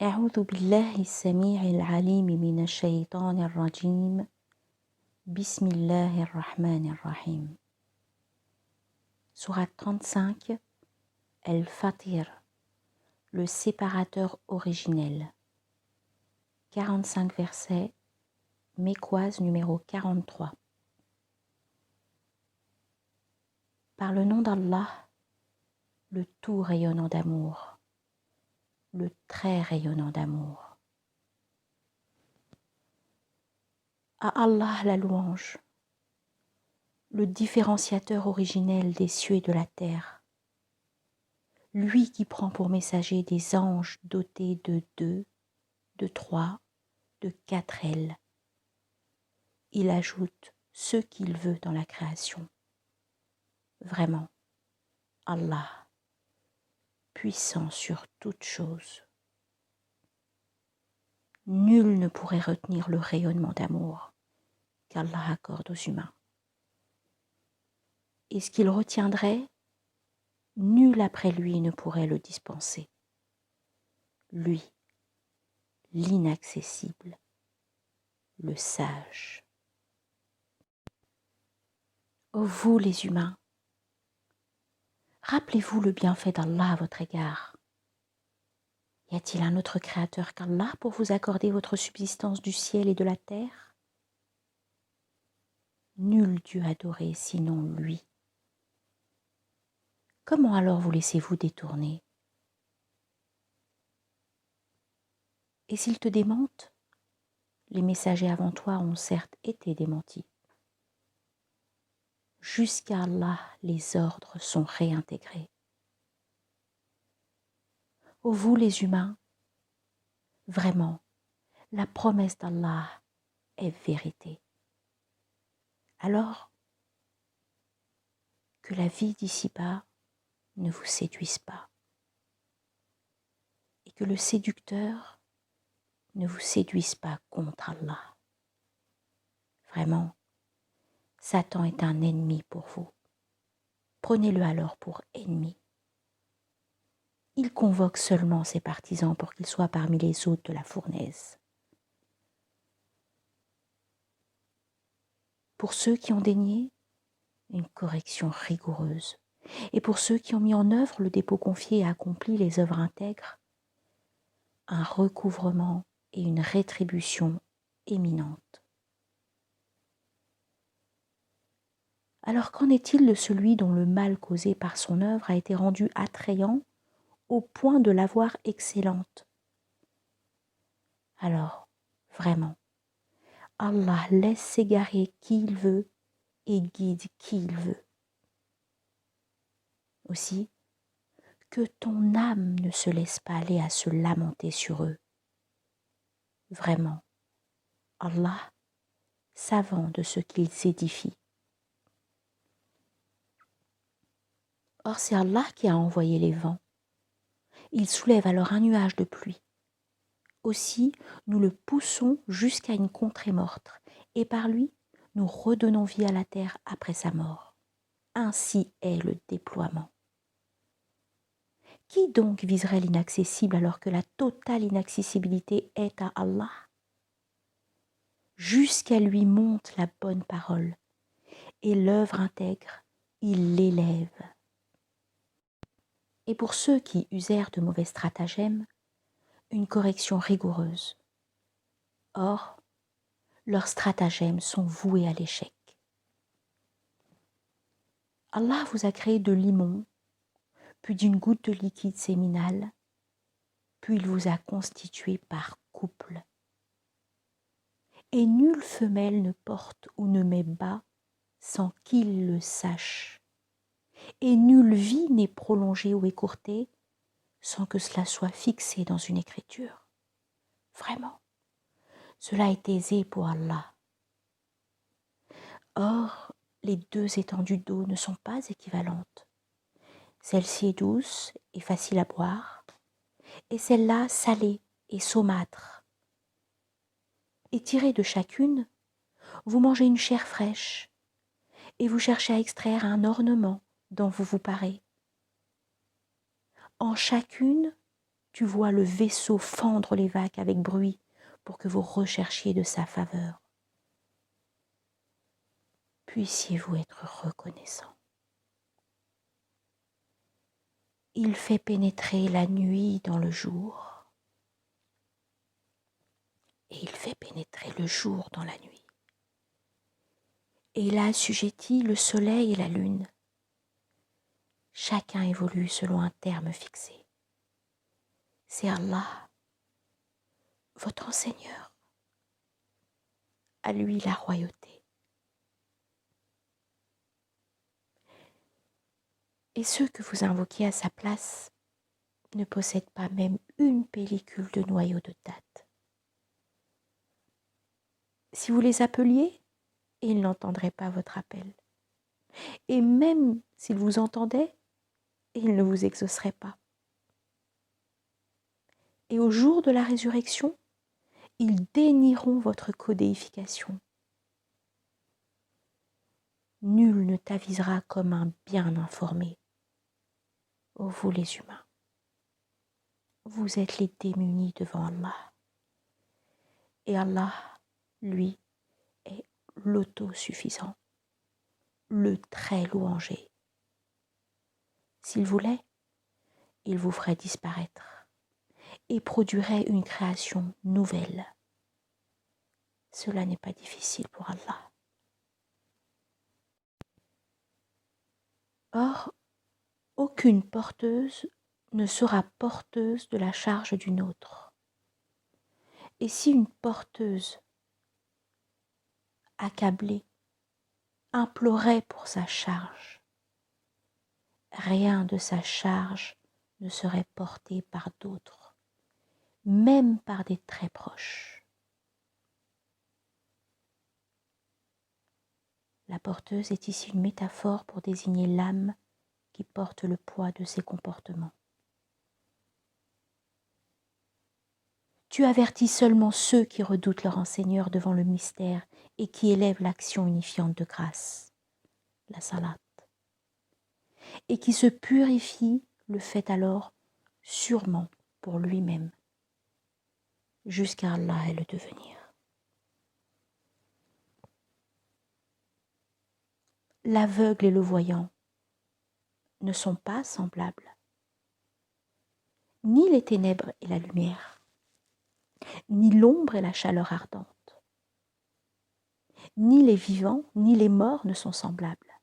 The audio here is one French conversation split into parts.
أعوذ بالله السميع العليم من الشيطان الرجيم. بسم الله الرحمن الرحيم. Sourate 35, El-Fatir, le séparateur originel. 45 versets, mécoise numéro 43. Par le nom d'Allah, le tout rayonnant d'amour, le très rayonnant d'amour. À Allah la louange, le différenciateur originel des cieux et de la terre, lui qui prend pour messager des anges dotés de 2, de 3, de 4 ailes. Il ajoute ce qu'il veut dans la création. Vraiment, Allah, puissant sur toute chose. Nul ne pourrait retenir le rayonnement d'amour qu'Allah accorde aux humains. Et ce qu'il retiendrait, nul après lui ne pourrait le dispenser. Lui, l'inaccessible, le sage. Ô vous les humains, rappelez-vous le bienfait d'Allah à votre égard. Y a-t-il un autre créateur qu'Allah pour vous accorder votre subsistance du ciel et de la terre? Nul Dieu adoré sinon lui. Comment alors vous laissez-vous détourner? Et s'ils te démentent, les messagers avant toi ont certes été démentis. Jusqu'à Allah, les ordres sont réintégrés. Ô vous les humains, vraiment, la promesse d'Allah est vérité. Alors, que la vie d'ici-bas ne vous séduise pas et que le séducteur ne vous séduise pas contre Allah. Vraiment, Satan est un ennemi pour vous. Prenez-le alors pour ennemi. Il convoque seulement ses partisans pour qu'ils soient parmi les hôtes de la fournaise. Pour ceux qui ont dénié, une correction rigoureuse. Et pour ceux qui ont mis en œuvre le dépôt confié et accompli les œuvres intègres, un recouvrement et une rétribution éminente. Alors qu'en est-il de celui dont le mal causé par son œuvre a été rendu attrayant au point de la voir excellente? Alors, vraiment, Allah laisse s'égarer qui il veut et guide qui il veut. Aussi, que ton âme ne se laisse pas aller à se lamenter sur eux. Vraiment, Allah, savant de ce qu'ils édifient. Or, c'est Allah qui a envoyé les vents. Il soulève alors un nuage de pluie. Aussi, nous le poussons jusqu'à une contrée morte, et par lui, nous redonnons vie à la terre après sa mort. Ainsi est le déploiement. Qui donc viserait l'inaccessible alors que la totale inaccessibilité est à Allah? Jusqu'à lui monte la bonne parole, et l'œuvre intègre, il l'élève. Et pour ceux qui usèrent de mauvais stratagèmes, une correction rigoureuse. Or, leurs stratagèmes sont voués à l'échec. Allah vous a créé de limon, puis d'une goutte de liquide séminal, puis il vous a constitué par couple. Et nulle femelle ne porte ou ne met bas sans qu'il le sache. Et nulle vie n'est prolongée ou écourtée sans que cela soit fixé dans une écriture. Vraiment, cela est aisé pour Allah. Or, les deux étendues d'eau ne sont pas équivalentes. Celle-ci est douce et facile à boire, et celle-là salée et saumâtre. Et tirée de chacune, vous mangez une chair fraîche, et vous cherchez à extraire un ornement dont vous vous parez. En chacune, Tu vois le vaisseau fendre les vagues avec bruit pour que vous recherchiez de sa faveur. Puissiez-vous être reconnaissant. Il fait pénétrer la nuit dans le jour et il fait pénétrer le jour dans la nuit. Et il a assujetti le soleil et la lune. Chacun évolue selon un terme fixé. C'est Allah, votre Seigneur. À lui la royauté. Et ceux que vous invoquez à sa place ne possèdent pas même une pellicule de noyau de date. Si vous les appeliez, ils n'entendraient pas votre appel. Et même s'ils vous entendaient, ils ne vous exauceraient pas. Et au jour de la résurrection, ils dénieront votre codéification. Nul ne t'avisera comme un bien informé. Ô vous les humains, vous êtes les démunis devant Allah. Et Allah, lui, est l'autosuffisant, le très louangé. S'il voulait, il vous ferait disparaître et produirait une création nouvelle. Cela n'est pas difficile pour Allah. Or, aucune porteuse ne sera porteuse de la charge d'une autre. Et si une porteuse, accablée, implorait pour sa charge, rien de sa charge ne serait porté par d'autres, même par des très proches. La porteuse est ici une métaphore pour désigner l'âme qui porte le poids de ses comportements. Tu avertis seulement ceux qui redoutent leur enseigneur devant le mystère et qui élèvent l'action unifiante de grâce, la salat, et qui se purifie le fait alors sûrement pour lui-même, jusqu'à Allah et le devenir. L'aveugle et le voyant ne sont pas semblables, ni les ténèbres et la lumière, ni l'ombre et la chaleur ardente, ni les vivants, ni les morts ne sont semblables.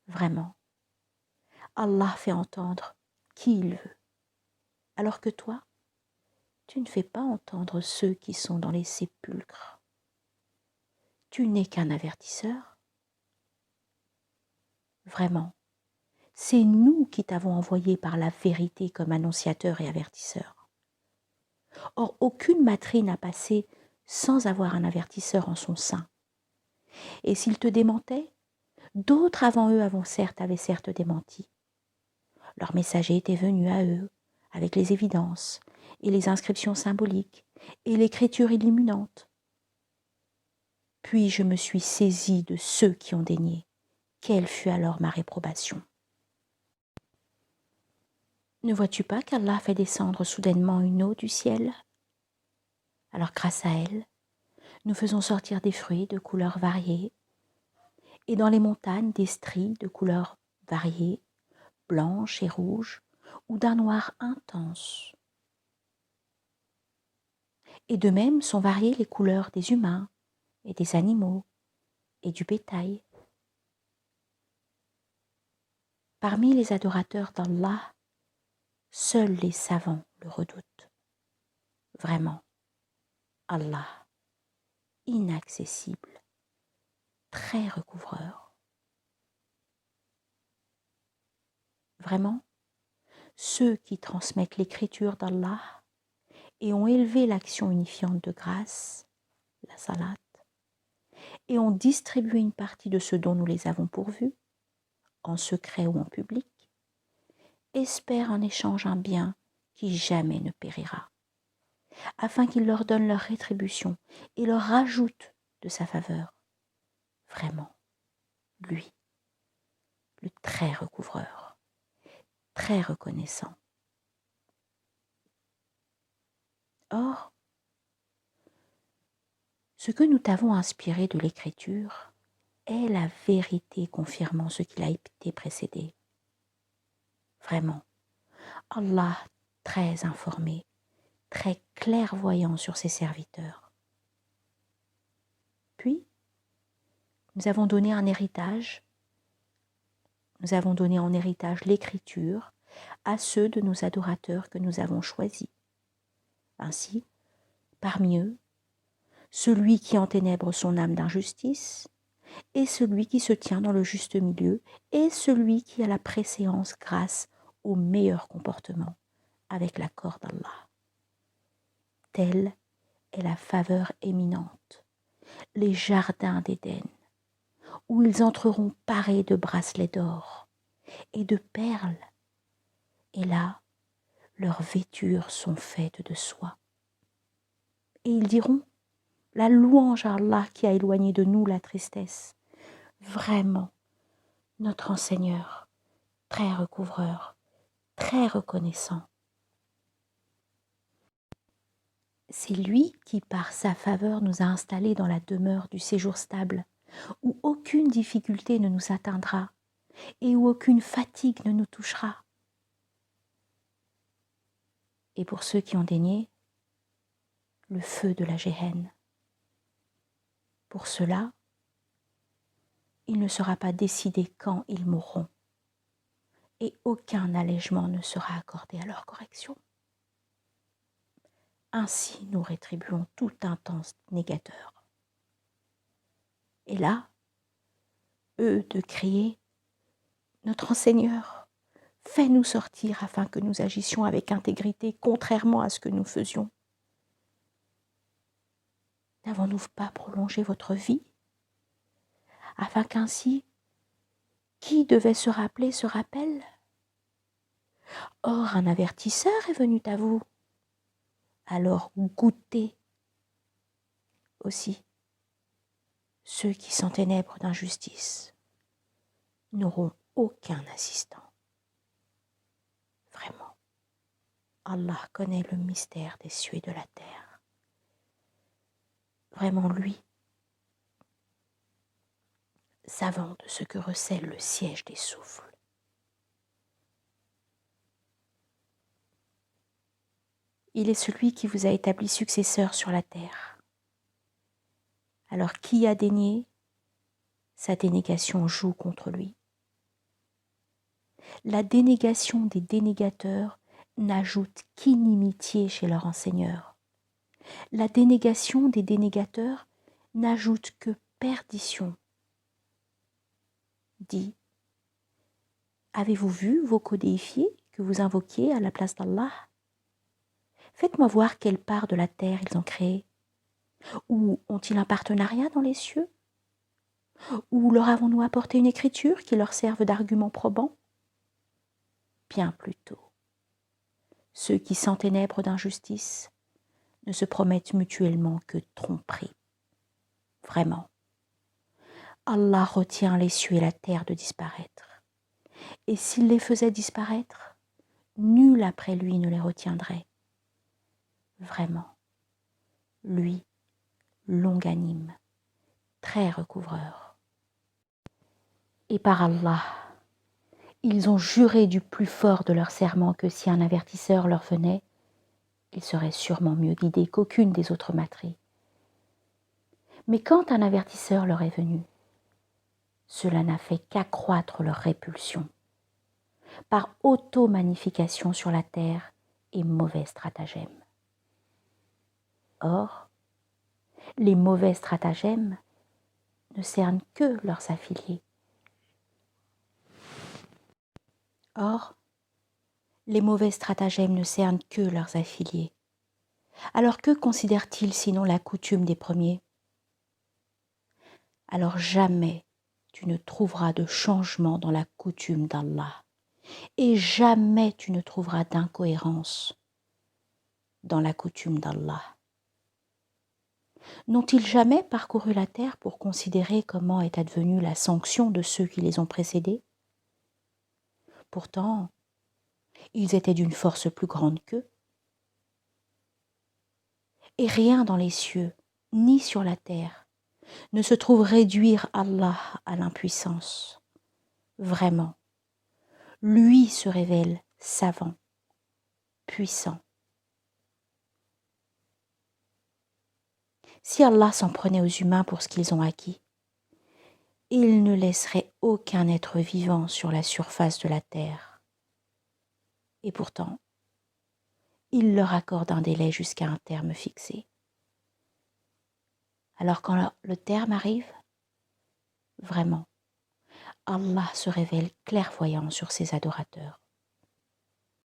Vraiment, Allah fait entendre qui il veut, alors que toi, tu ne fais pas entendre ceux qui sont dans les sépulcres. Tu n'es qu'un avertisseur. Vraiment, c'est nous qui t'avons envoyé par la vérité comme annonciateur et avertisseur. Or, aucune matrine n'a passé sans avoir un avertisseur en son sein. Et s'ils te démentaient, d'autres avant eux avaient certes démenti. Leur messager était venu à eux avec les évidences et les inscriptions symboliques et l'écriture illuminante. Puis je me suis saisie de ceux qui ont dénié. Quelle fut alors ma réprobation? Ne vois-tu pas qu'Allah fait descendre soudainement une eau du ciel? Alors grâce à elle, nous faisons sortir des fruits de couleurs variées et dans les montagnes des stries de couleurs variées, blanches et rouges ou d'un noir intense. Et de même sont variées les couleurs des humains et des animaux et du bétail. Parmi les adorateurs d'Allah, seuls les savants le redoutent. Vraiment, Allah, inaccessible, très recouvreur. Vraiment, ceux qui transmettent l'écriture d'Allah et ont élevé l'action unifiante de grâce, la salat, et ont distribué une partie de ce dont nous les avons pourvus, en secret ou en public, espèrent en échange un bien qui jamais ne périra, afin qu'il leur donne leur rétribution et leur rajoute de sa faveur. Vraiment, lui, le très recouvreur, très reconnaissant. Or, ce que nous t'avons inspiré de l'Écriture est la vérité confirmant ce qui a été précédé. Vraiment, Allah très informé, très clairvoyant sur ses serviteurs. Puis, nous avons donné en héritage l'Écriture à ceux de nos adorateurs que nous avons choisis. Ainsi, parmi eux, celui qui enténèbre son âme d'injustice, et celui qui se tient dans le juste milieu, et celui qui a la préséance grâce au meilleur comportement avec l'accord d'Allah. Telle est la faveur éminente, les jardins d'Éden, où ils entreront parés de bracelets d'or et de perles, et là, leurs vêtures sont faites de soie. Et ils diront, la louange à Allah qui a éloigné de nous la tristesse. Vraiment, notre enseigneur, très recouvreur, très reconnaissant. C'est lui qui, par sa faveur, nous a installés dans la demeure du séjour stable, où aucune difficulté ne nous atteindra et où aucune fatigue ne nous touchera. Et pour ceux qui ont dénié, le feu de la géhenne. Pour cela, il ne sera pas décidé quand ils mourront, et aucun allègement ne sera accordé à leur correction. Ainsi nous rétribuons tout intense négateur. Et là, eux de crier, notre Seigneur, fais-nous sortir afin que nous agissions avec intégrité, contrairement à ce que nous faisions. N'avons-nous pas prolongé votre vie, afin qu'ainsi, qui devait se rappeler se rappelle? Or, un avertisseur est venu à vous. Alors goûtez aussi. Ceux qui s'enténèbrent d'injustice n'auront aucun assistant. Vraiment, Allah connaît le mystère des cieux et de la terre. Vraiment lui, savant de ce que recèle le siège des souffles. Il est celui qui vous a établi successeur sur la terre. Alors qui a dénié, sa dénégation joue contre lui. La dénégation des dénégateurs n'ajoute qu'inimitié chez leur enseigneur. La dénégation des dénégateurs n'ajoute que perdition. Dit, avez-vous vu vos codéifiés que vous invoquiez à la place d'Allah? Faites-moi voir quelle part de la terre ils ont créée. Ou ont-ils un partenariat dans les cieux? Ou leur avons-nous apporté une écriture qui leur serve d'argument probant? Bien plutôt. Ceux qui s'enténèbrent d'injustice ne se promettent mutuellement que tromperie. Vraiment, Allah retient les cieux et la terre de disparaître. Et s'il les faisait disparaître, nul après lui ne les retiendrait. Vraiment, lui, longanime, très recouvreur. Et par Allah, ils ont juré du plus fort de leur serment que si un avertisseur leur venait, ils seraient sûrement mieux guidés qu'aucune des autres matries. Mais quand un avertisseur leur est venu, cela n'a fait qu'accroître leur répulsion, par auto-magnification sur la terre et mauvais stratagèmes. Or, les mauvais stratagèmes ne cernent que leurs affiliés. Alors que considèrent-ils sinon la coutume des premiers? Alors jamais tu ne trouveras de changement dans la coutume d'Allah, et jamais tu ne trouveras d'incohérence dans la coutume d'Allah. N'ont-ils jamais parcouru la terre pour considérer comment est advenue la sanction de ceux qui les ont précédés? Pourtant, ils étaient d'une force plus grande qu'eux. Et rien dans les cieux, ni sur la terre, ne se trouve réduire Allah à l'impuissance. Vraiment, lui se révèle savant, puissant. Si Allah s'en prenait aux humains pour ce qu'ils ont acquis, il ne laisserait aucun être vivant sur la surface de la terre. Et pourtant, il leur accorde un délai jusqu'à un terme fixé. Alors quand le terme arrive, vraiment, Allah se révèle clairvoyant sur ses adorateurs.